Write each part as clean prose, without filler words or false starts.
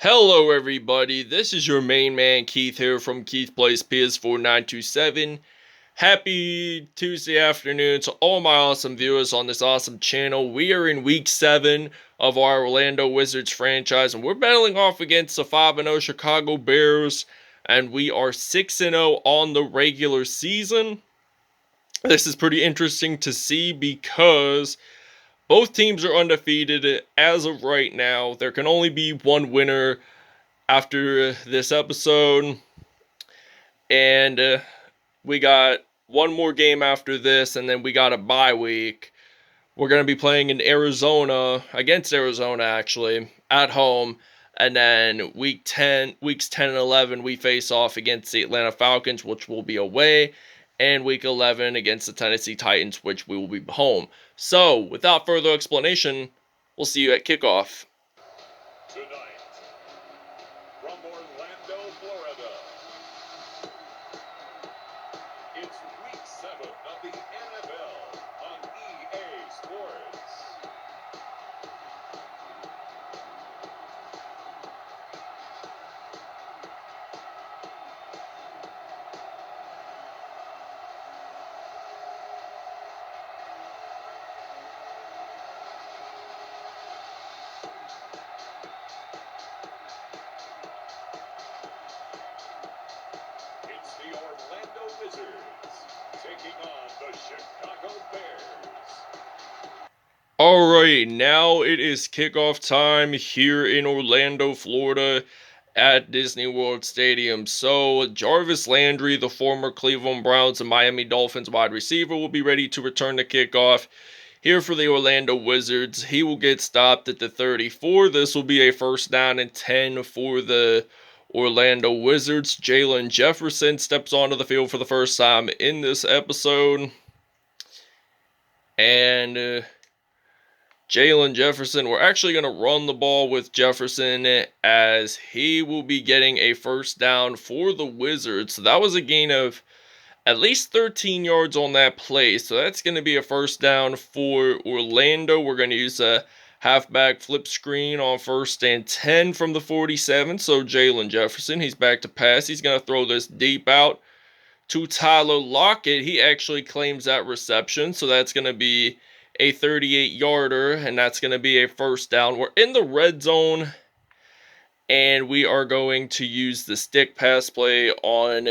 Hello everybody, this is your main man Keith here from Keith Plays PS4 927. Happy Tuesday afternoon to all my awesome viewers on this awesome channel. We are in week 7 of our Orlando Wizards franchise, and we're battling off against the 5-0 Chicago Bears, and we are 6-0 on the regular season. This is pretty interesting to see because both teams are undefeated as of right now. There can only be one winner after this episode, and we got one more game after this, and then we got a bye week. We're going to be playing in Arizona, against Arizona actually, at home, and then weeks 10 and 11 we face off against the Atlanta Falcons, which will be away, and week 11 against the Tennessee Titans, which we will be home. So without further explanation, we'll see you at kickoff. Tonight, from Orlando, Florida, it's week 7 of the NFL on EA Sports. It's the Orlando Wizards taking on the Chicago Bears. Alright, now it is kickoff time here in Orlando, Florida at Disney World Stadium. So, Jarvis Landry, the former Cleveland Browns and Miami Dolphins wide receiver, will be ready to return the kickoff here for the Orlando Wizards. He will get stopped at the 34. This will be a first down and 10 for the Orlando Wizards. Jaylon Jefferson steps onto the field for the first time in this episode. And Jaylon Jefferson, we're actually going to run the ball with Jefferson as he will be getting a first down for the Wizards. So that was a gain of at least 13 yards on that play. So that's going to be a first down for Orlando. We're going to use a halfback flip screen on 1st and 10 from the 47. So Jaylon Jefferson, he's back to pass. He's going to throw this deep out to Tyler Lockett. He actually claims that reception. So that's going to be a 38-yarder, and that's going to be a first down. We're in the red zone, and we are going to use the stick pass play on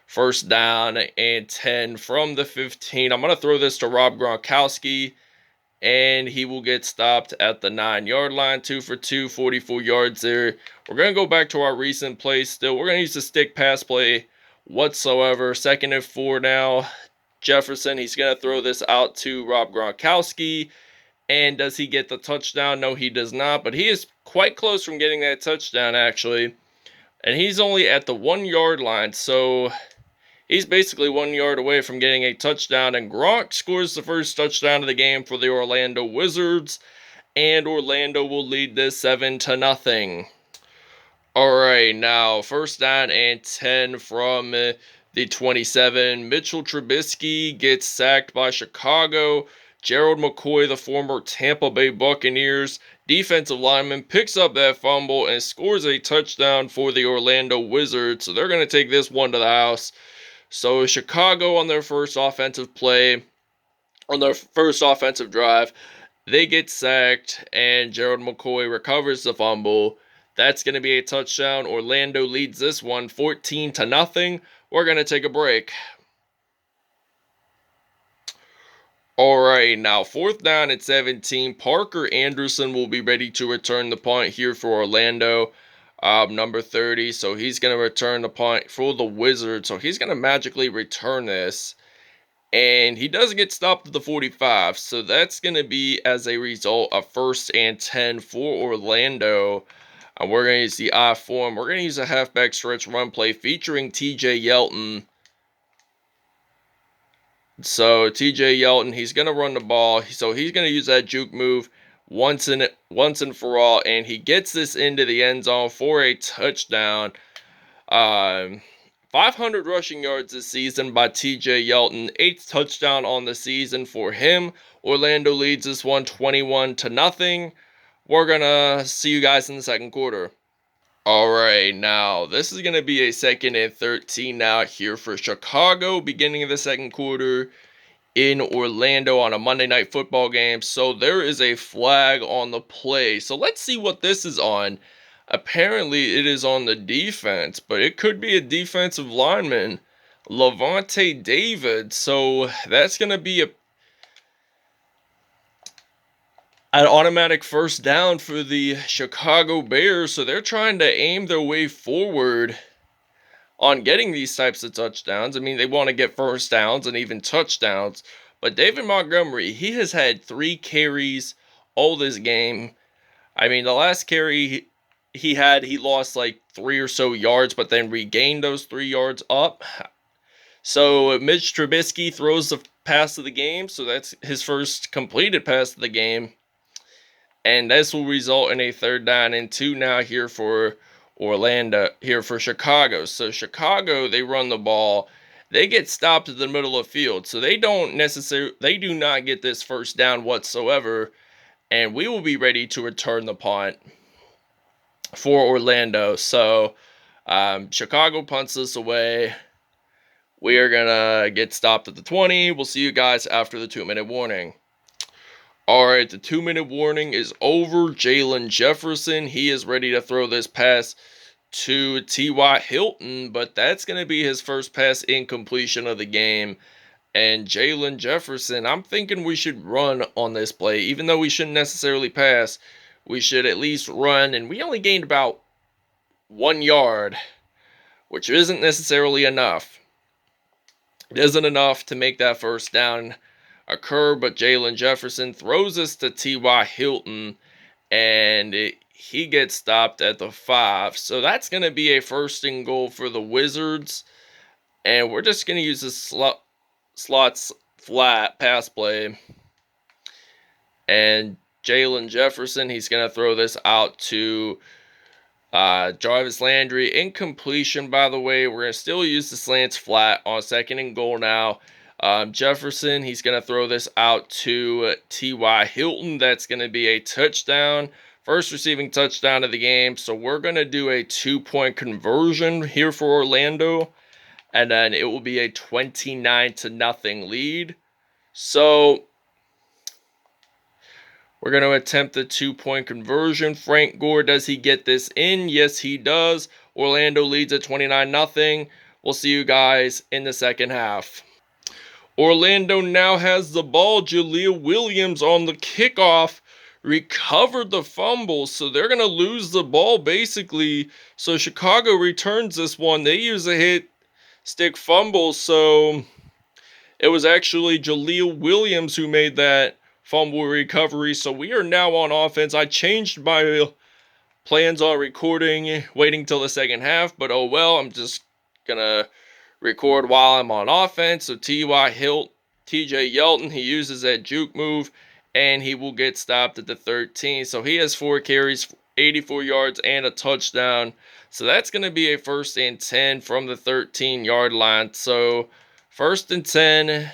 first down and 10 from the 15. I'm going to throw this to Rob Gronkowski, and he will get stopped at the 9-yard line. 2 for 2, 44 yards there. We're going to go back to our recent play still. We're going to use the stick pass play whatsoever. 2nd and 4 now. Jefferson, he's going to throw this out to Rob Gronkowski. And does he get the touchdown? No, he does not. But he is quite close from getting that touchdown, actually. And he's only at the 1-yard line. So he's basically 1 yard away from getting a touchdown. And Gronk scores the first touchdown of the game for the Orlando Wizards. And Orlando will lead this 7-0. Alright, now first down and 10 from the 27. Mitchell Trubisky gets sacked by Chicago. Gerald McCoy, the former Tampa Bay Buccaneers defensive lineman, picks up that fumble and scores a touchdown for the Orlando Wizards. So they're going to take this one to the house. So Chicago on their first offensive play, on their first offensive drive, they get sacked and Gerald McCoy recovers the fumble. That's going to be a touchdown. Orlando leads this one 14-0. We're going to take a break. Alright, now 4th down and 17. Parker Anderson will be ready to return the punt here for Orlando. Number 30. So he's going to return the punt for the Wizards. So he's going to magically return this. And he does get stopped at the 45. So that's going to be, as a result, a 1st and 10 for Orlando. And we're going to use the I form. We're going to use a halfback stretch run play featuring TJ Yeldon. So TJ Yeldon, he's going to run the ball. So he's going to use that juke move once and for all. And he gets this into the end zone for a touchdown. 500 rushing yards this season by TJ Yeldon. 8th touchdown on the season for him. Orlando leads this one 21-0. We're going to see you guys in the second quarter. All right, now this is going to be a 2nd and 13 now here for Chicago, beginning of the second quarter in Orlando on a Monday Night Football game. So there is a flag on the play. So let's see what this is on. Apparently it is on the defense, but it could be a defensive lineman, Levante David. So that's going to be an automatic first down for the Chicago Bears. So they're trying to aim their way forward on getting these types of touchdowns. I mean, they want to get first downs and even touchdowns. But David Montgomery, he has had 3 carries all this game. I mean, the last carry he lost like 3 or so yards, but then regained those 3 yards up. So Mitch Trubisky throws the pass of the game. So that's his first completed pass of the game. And this will result in a 3rd down and 2 now here for Chicago. So Chicago, they run the ball. They get stopped in the middle of the field. So they do not get this first down whatsoever. And we will be ready to return the punt for Orlando. So Chicago punts this away. We are going to get stopped at the 20. We'll see you guys after the 2-minute warning. Alright, the 2-minute warning is over. Jaylon Jefferson, he is ready to throw this pass to T.Y. Hilton, but that's going to be his first pass incompletion of the game. And Jaylon Jefferson, I'm thinking we should run on this play. Even though we shouldn't necessarily pass, we should at least run. And we only gained about 1 yard, which isn't necessarily enough. It isn't enough to make that first down occur, but Jaylon Jefferson throws this to T.Y. Hilton, and he gets stopped at the 5. So that's going to be a 1st and goal for the Wizards, and we're just going to use this slots flat pass play. And Jaylon Jefferson, he's going to throw this out to Jarvis Landry. Incompletion, by the way. We're going to still use the slants flat on 2nd and goal now. Jefferson, he's going to throw this out to T.Y. Hilton. That's going to be a touchdown. First receiving touchdown of the game. So we're going to do a 2-point conversion here for Orlando. And then it will be a 29-0 lead. So we're going to attempt the 2-point conversion. Frank Gore, does he get this in? Yes, he does. Orlando leads at 29-0. We'll see you guys in the second half. Orlando now has the ball. Jaleel Williams on the kickoff recovered the fumble, so they're going to lose the ball basically. So Chicago returns this one. They use a hit stick fumble, so it was actually Jaleel Williams who made that fumble recovery. So we are now on offense. I changed my plans on recording, waiting till the second half, but oh well, I'm just going to record while I'm on offense. So TJ Yeldon, he uses that juke move, and he will get stopped at the 13. So he has 4 carries, 84 yards, and a touchdown. So that's going to be a 1st and 10 from the 13-yard line. So 1st and 10.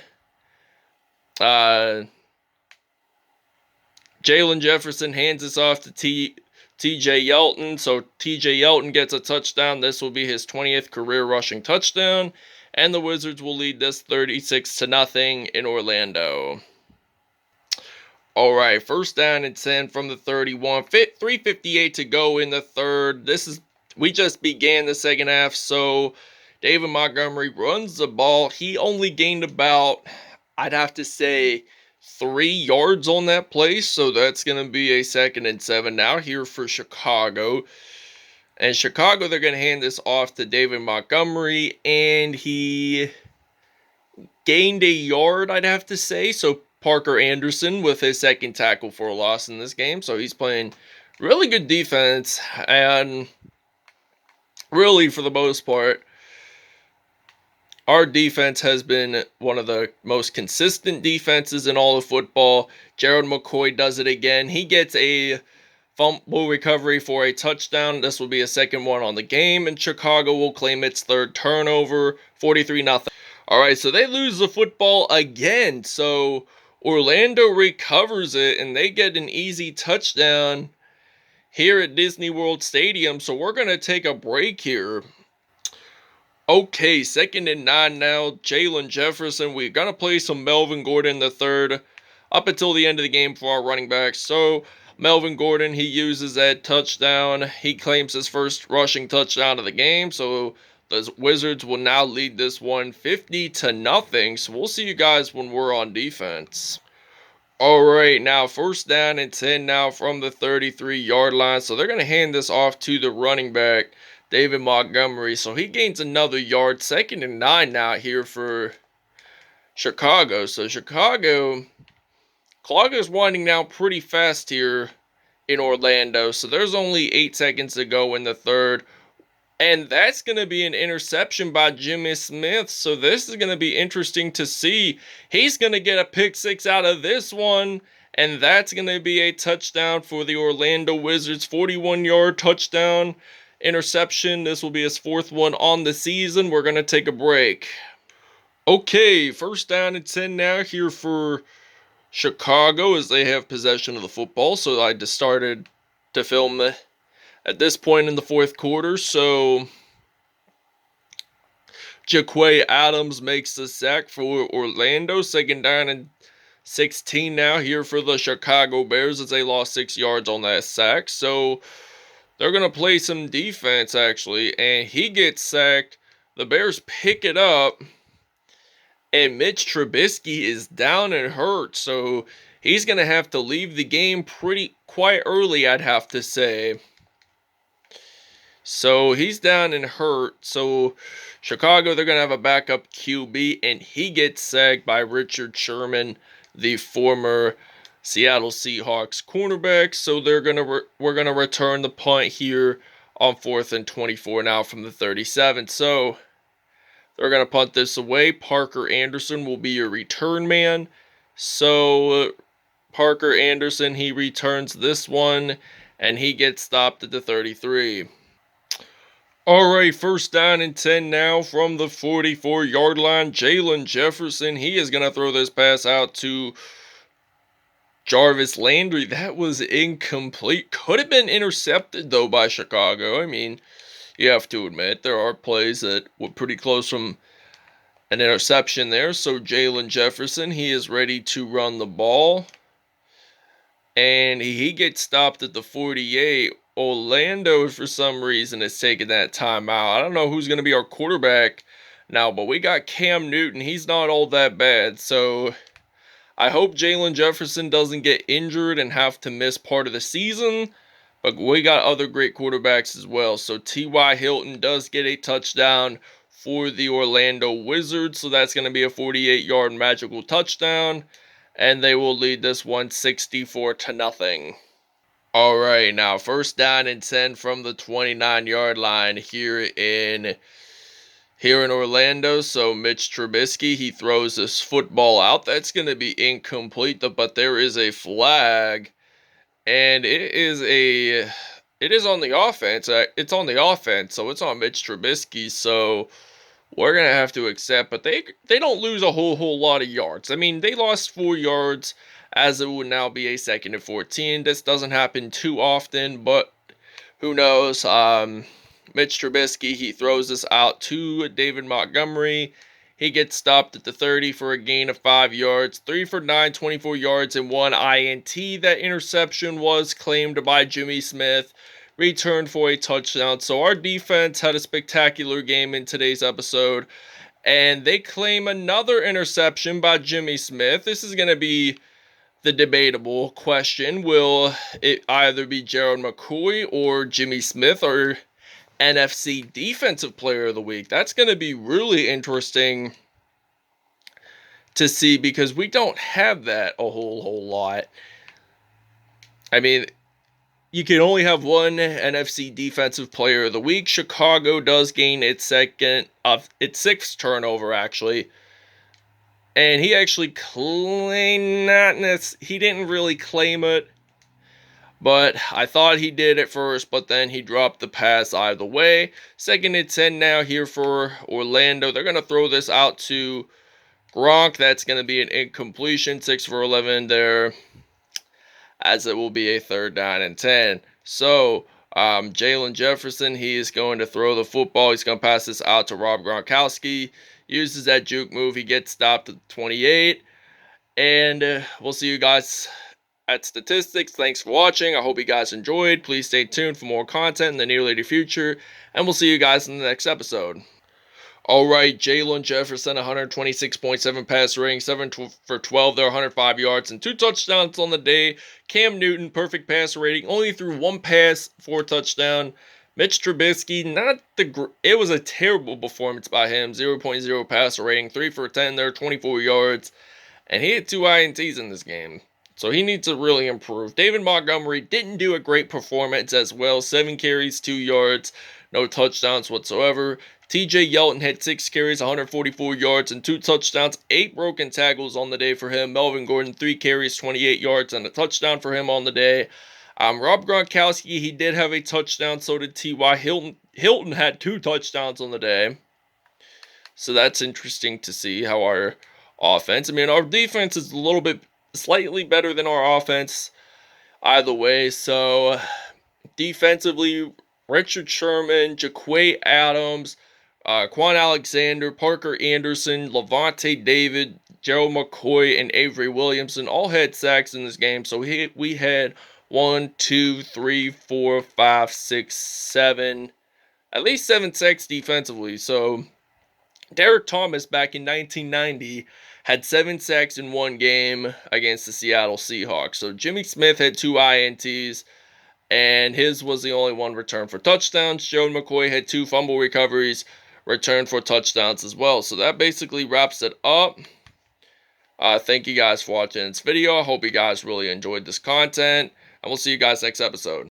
Jaylon Jefferson hands this off to TJ Yeldon. So TJ Yeldon gets a touchdown. This will be his 20th career rushing touchdown. And the Wizards will lead this 36-0 in Orlando. All right, 1st down and 10 from the 31. 3:58 to go in the third. We just began the second half, so David Montgomery runs the ball. He only gained about, I'd have to say, 3 yards on that play, so that's going to be a 2nd and 7 now here for Chicago. And Chicago, they're going to hand this off to David Montgomery, and he gained a yard, I'd have to say. So Parker Anderson with his 2nd tackle for a loss in this game. So he's playing really good defense, and really, for the most part, our defense has been one of the most consistent defenses in all of football. Gerald McCoy does it again. He gets a fumble recovery for a touchdown. This will be a 2nd one on the game, and Chicago will claim its 3rd turnover, 43-0. All right, so they lose the football again. So Orlando recovers it, and they get an easy touchdown here at Disney World Stadium. So we're going to take a break here. Okay, 2nd and 9 now. Jaylon Jefferson. We're going to play some Melvin Gordon the third up until the end of the game for our running backs. So Melvin Gordon, he uses that touchdown. He claims his first rushing touchdown of the game. So the Wizards will now lead this one 50-0. So we'll see you guys when we're on defense. Alright, now 1st down and 10 now from the 33-yard line. So they're going to hand this off to the running back, David Montgomery. So he gains another yard. 2nd and 9 now here for Chicago. So clock is winding down pretty fast here in Orlando. So there's only 8 seconds to go in the third. And that's going to be an interception by Jimmy Smith. So this is going to be interesting to see. He's going to get a pick 6 out of this one. And that's going to be a touchdown for the Orlando Wizards. 41-yard touchdown interception. This will be his 4th one on the season. We're going to take a break. Okay, 1st down and 10 now here for Chicago as they have possession of the football. So I just started to film at this point in the 4th quarter. So Jaquay Adams makes the sack for Orlando. 2nd down and 16 now here for the Chicago Bears as they lost 6 yards on that sack. So they're going to play some defense actually. And he gets sacked. The Bears pick it up. And Mitch Trubisky is down and hurt. So he's going to have to leave the game quite early, I'd have to say. So he's down and hurt. So Chicago, they're going to have a backup QB, and he gets sacked by Richard Sherman, the former Seattle Seahawks cornerback. So we're going to return the punt here on 4th and 24 now from the 37. So they're going to punt this away. Parker Anderson will be your return man. So Parker Anderson, he returns this one, and he gets stopped at the 33. Alright, 1st down and 10 now from the 44-yard line. Jaylon Jefferson, he is going to throw this pass out to Jarvis Landry. That was incomplete. Could have been intercepted, though, by Chicago. I mean, you have to admit, there are plays that were pretty close from an interception there. So Jaylon Jefferson, he is ready to run the ball. And he gets stopped at the 48. Orlando, for some reason, is taking that timeout. I don't know who's going to be our quarterback now, but we got Cam Newton. He's not all that bad. So I hope Jaylon Jefferson doesn't get injured and have to miss part of the season. But we got other great quarterbacks as well. So T.Y. Hilton does get a touchdown for the Orlando Wizards. So that's going to be a 48-yard magical touchdown. And they will lead this one 64-0. Alright, now 1st down and 10 from the 29-yard line here in Orlando. So Mitch Trubisky, he throws this football out. That's going to be incomplete, but there is a flag. And it is on the offense. It's on the offense, so it's on Mitch Trubisky. So we're going to have to accept, but they don't lose a whole lot of yards. I mean, they lost 4 yards as it would now be a 2nd and 14. This doesn't happen too often, but who knows? Mitch Trubisky, he throws this out to David Montgomery. He gets stopped at the 30 for a gain of 5 yards. 3 for 9, 24 yards, and 1 INT. That interception was claimed by Jimmy Smith. Returned for a touchdown. So our defense had a spectacular game in today's episode. And they claim another interception by Jimmy Smith. This is going to be the debatable question. Will it either be Gerald McCoy or Jimmy Smith or NFC Defensive Player of the Week? That's going to be really interesting to see because we don't have that a whole lot. I mean, you can only have one NFC Defensive Player of the Week. Chicago does gain its 6th turnover, actually. And he actually he didn't really claim it. But I thought he did at first, but then he dropped the pass either way. 2nd and 10 now here for Orlando. They're going to throw this out to Gronk. That's going to be an incompletion. 6 for 11 there, as it will be a 3rd down and 10. So, Jaylon Jefferson, he is going to throw the football. He's going to pass this out to Rob Gronkowski. Uses that juke move. He gets stopped at 28. And we'll see you guys at statistics. Thanks for watching. I hope you guys enjoyed. Please stay tuned for more content in the near later future. And we'll see you guys in the next episode. All right, Jaylon Jefferson, 126.7 pass rating, 7 for 12 there, 105 yards, and 2 touchdowns on the day. Cam Newton, perfect passer rating, only threw 1 pass for a touchdown. Mitch Trubisky, it was a terrible performance by him, 0.0 passer rating, 3 for 10 there, 24 yards, and he had 2 INTs in this game. So he needs to really improve. David Montgomery didn't do a great performance as well, 7 carries, 2 yards, no touchdowns whatsoever. TJ Yeldon had 6 carries, 144 yards, and 2 touchdowns, 8 broken tackles on the day for him. Melvin Gordon, 3 carries, 28 yards, and a touchdown for him on the day. Rob Gronkowski, he did have a touchdown, so did T.Y. Hilton had 2 touchdowns on the day. So that's interesting to see how our offense, our defense is a little bit slightly better than our offense either way. So defensively, Richard Sherman, Jaquay Adams, Quan Alexander, Parker Anderson, Levante David, Gerald McCoy, and Avery Williamson all had sacks in this game. So we had 1, 2, 3, 4, 5, 6, 7, at least 7 sacks defensively. So Derek Thomas back in 1990 had 7 sacks in one game against the Seattle Seahawks. So Jimmy Smith had 2 INTs, and his was the only one returned for touchdowns. Joe McCoy had 2 fumble recoveries, returned for touchdowns as well. So that basically wraps it up. Thank you guys for watching this video. I hope you guys really enjoyed this content, and we'll see you guys next episode.